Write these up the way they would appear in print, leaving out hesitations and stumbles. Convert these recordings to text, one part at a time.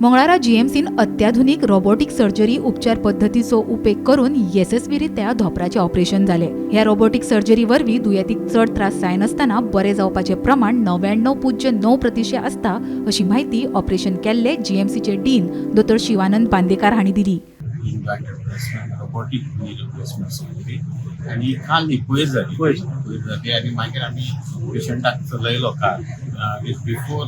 मंगळारा जीएमसीन अत्याधुनिक robotic surgery उपचार पद्धतीचो उपेग करून यशस्वीरित्या धोपराचे ऑपरेशन जाले। ह्या रोबोटिक सर्जरी वरवीं दुयेंतीक चड त्रास जायनासतना बरे जावपाचे प्रमाण 99.9% आसता अशी माहिती ऑपरेशन केल्ले जीएमसीचे डीन डॉ. शिवानंद बांदेकार हांणी दिली। रोबोटिक रिप्लेसमेंट सर्जरी आणि काल न्ही पयर जाली आनी मागीर आमी पेशंटाक चलयलो काल before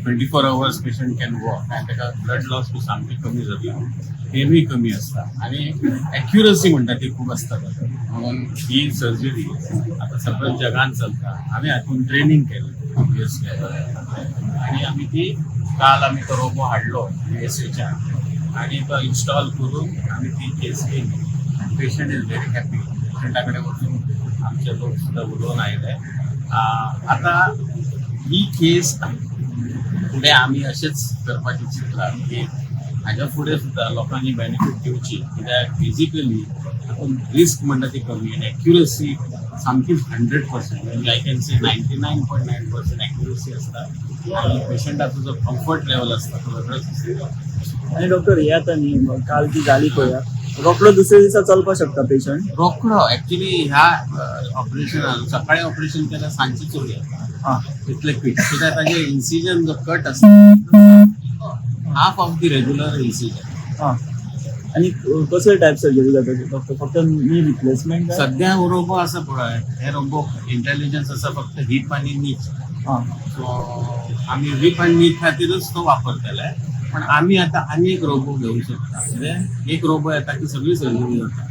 24 hours patient can walk आनी ताका ब्लड लॉस सामकी कमी जाता, पेनूय कमी आसता आनी एक्युरसी म्हणटा ती खूब आसता म्हणून ही सर्जरी आतां सगळ्या जगान चलता। आमी हातून ट्रेनिंग केलें US आनी आमी ती काल आमी तो रोबो हाडलो USAच्यान आनी तो इन्स्टॉल करून आमी ती केस केली। Patient is very happy. पेशंटा कडेन वचून आमचे लोक सुद्दां उलोवन आयले। आतां ही केस फुडें आमी अशेंच करपाचें चिंतला की हाज्या फुडें सुद्दां लोकांनी बेनिफीट दिवची, कित्याक फिजिकली हातून रिस्क म्हणटा ती कमी आनी एक्युरसी सामकी 100%, म्हणजे आय कॅन से 99.9% एक्युरसी आसता आनी पेशंटाचो जो कम्फर्ट लेवल आसता तो वेगळोच आसता। आणि डॉक्टर हे आता न्ही काल ती जाली पळय, रोखडो दुसऱ्या दिसा चलपाक शकता पेशंट? रोखडो एक्चुअली ह्या ऑपरेशनान सकाळी ऑपरेशन केल्यार सांजची चलया इतले क्विक, कित्याक ताजे इन्सिजन जो कट आसता half of the regular incision. आणि कसले टायप सर्जरी जाता डॉक्टर? फक्त नी रिप्लेसमेंट? सध्या हो रोबो आसा पळय, हे रोबो इंटेलिजन्स आसा फक्त हिप आनी नी। सो आमी हिप आनी नी खातीरच तो वापर केलाय, पण आमी आतां आनी एक रोबो घेवंक शकता। म्हणजे एक रोबो येता की सगळी सर्जरी जाता,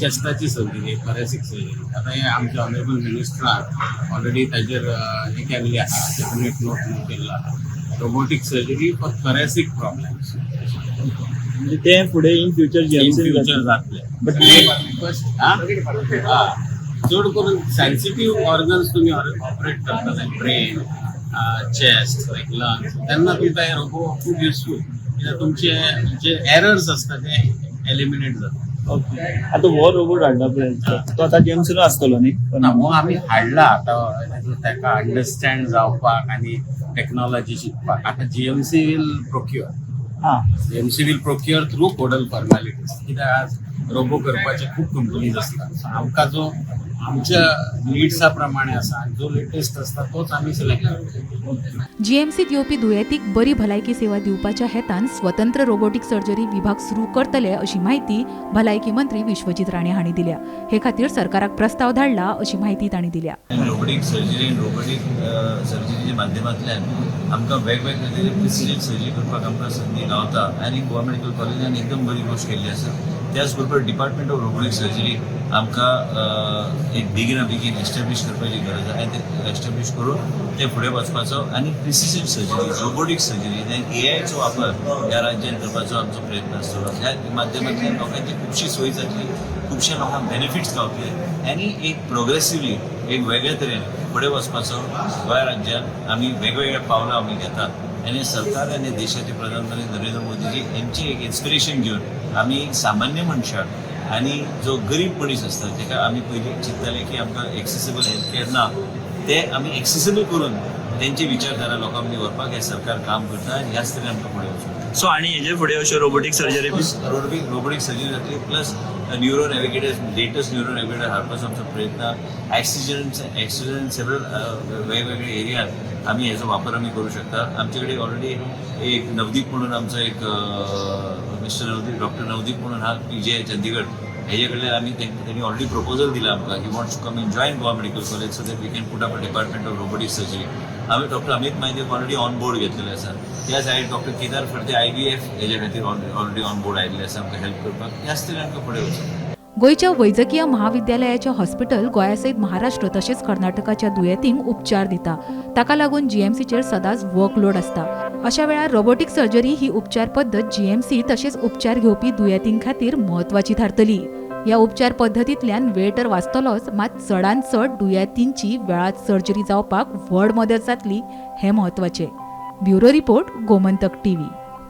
चेस्टाची सर्जरी, थोरेसिक सर्जरी। आतां हे आमचे ऑनरेबल मिनिस्टरान ऑलरेडी ताजेर हे केल्ली आसा, कॅबिनेट नोट केल्लो आसा, robotic surgery for thoracic problems. म्हणजे ते फुडें इन फ्युचर फ्युचर जातले। चड करून सेन्सिटिव्ह ऑर्गन्स तुम्ही ऑपरेट करता, लायक ब्रेन, चेस्ट, लायक लंग्स, तेन्ना तुमकां हे रोबो खूब युजफूल, कित्याक तुमचे जे एरर्स आसता ते एलिमिनेट जाता। ओके, आता हो रोबोट हाडला पळय तो आता जीएमसीन आसतलो न्ही? हो आमी हाडला आतां ताका अंडरस्टँड जावपाक आनी टेक्नॉलॉजी शिकपाक। आतां GMC will procure through codal formalities, कित्याक आज रोबो करपाचे खूब कंपनीज आसतात। आमकां जो आमच्या नीड्सा प्रमाणे आसा, जो लेटेस्ट आसता तोच आमी सिलेक्ट करता। जीएमसीत येवपी दुयेंतीक बरी भलायकी सेवा दिवपाच्या हेतान स्वतंत्र रोबोटिक सर्जरी विभाग सुरू करतले अशी माहिती भलायकी मंत्री विश्वजीत राणे हांणी दिल्या। हे खातीर सरकाराक प्रस्ताव धाडला अशी माहिती तांणी दिल्या। रोबोटिक सर्जरीच्या माध्यमांतल्यान आमकां वेगवेगळे प्रिसिजन सर्जरी करपाक आमकां संदी गावता आनी गोवा मेडिकल कॉलेजान एकदम बरी गोष्ट केल्ली आसा। त्याच बरोबर डिपार्टमेंट ऑफ रोबोटिक सर्जरी आमकां एक बेगीन एस्टॅब्लिश करपाची गरज आसा आनी ते एस्टॅब्लिश करून ते फुडें वचपाचो आनी प्रिसिजन सर्जरी, रोबोटिक सर्जरी आनी एआयचो वापर ह्या राज्यांत करपाचो आमचो प्रयत्न आसतलो। ह्या माध्यमांतल्यान लोकांची खुबशी सोय जातली, खुबशा लोकांक बेनिफिट्स गावतले आनी एक प्रोग्रेसिवली एक वेगळे तरेन फुडें वचपाचो गोंय राज्यांत आमी वेगवेगळे पावलां आमी घेतात। आनी सरकार आनी देशाचे प्रधानमंत्री नरेंद्र मोदीजी यांची एक इन्स्पिरेशन घेवन आमी सामान्य मनशाक आनी जो गरीब मनीस आसता ताका आमी पयलीं चिंतताले की आमकां एक्सेसिबल हेल्थ केअर ना, ते आमी एक्सेसिबल करून तेंची विचारधारा लोकां मदीं व्हरपाक हे सरकार काम करता आनी ह्याच तरेन आमकां फुडें वचूं। सो आनी हेजे फुडें अश्यो रोबोटिक सर्जरी रोबोटिक सर्जरी जातली, प्लस न्यूरो नॅविगेटर्स, लेटस्ट न्यूरो नॅविगेटर हाडपाचो आमचो प्रयत्न। एक्सिजन सेवरल वेगवेगळे एरियात आमी हेजो वापर आमी करूं शकता। आमचे कडेन ऑलरेडी एक नवदीप म्हणून आमचो एक मिस्टर नवदीप, डॉक्टर नवदीप म्हणून हा PGI चंदीगड, हेजे कडल्यान आमी त्यांनी ऑलरेडी प्रपोजल दिला आमकां, he wants to come and join Goa medical college so that we can put up a department of robotic surgery. आमी doctor Amit Maydev already on board घेतलेले आसा। त्या side doctor Kedar Phadte IVF हेजे खातीर ऑलरेडी ऑन बोर्ड आयिल्ले आसा आमकां हेल्प करपाक। ह्याच तरेन आमकां फुडें वचूं। गोयच्या वैजकीय महाविद्यालयाचे हॉस्पिटल गोंयासयत महाराष्ट्र तशेंच कर्नाटकाच्या दुयेंतींक उपचार दिता। ताका लागून जीएमसीचेर सदांच वर्कलोड आसता। अशा वेळार रोबोटिक सर्जरी ही उपचार पद्दत जीएमसी तशेंच उपचार घेवपी दुयेंतीं खातीर म्हत्वाची थारतली। ह्या उपचार पद्दतींतल्यान वेळ तर वाचतलोच, मात चडांत चड दुयेंतींची वेळात सर्जरी जावपाक व्हड मदत जातली, हें म्हत्वाचें। Bureau report, Gomantak TV।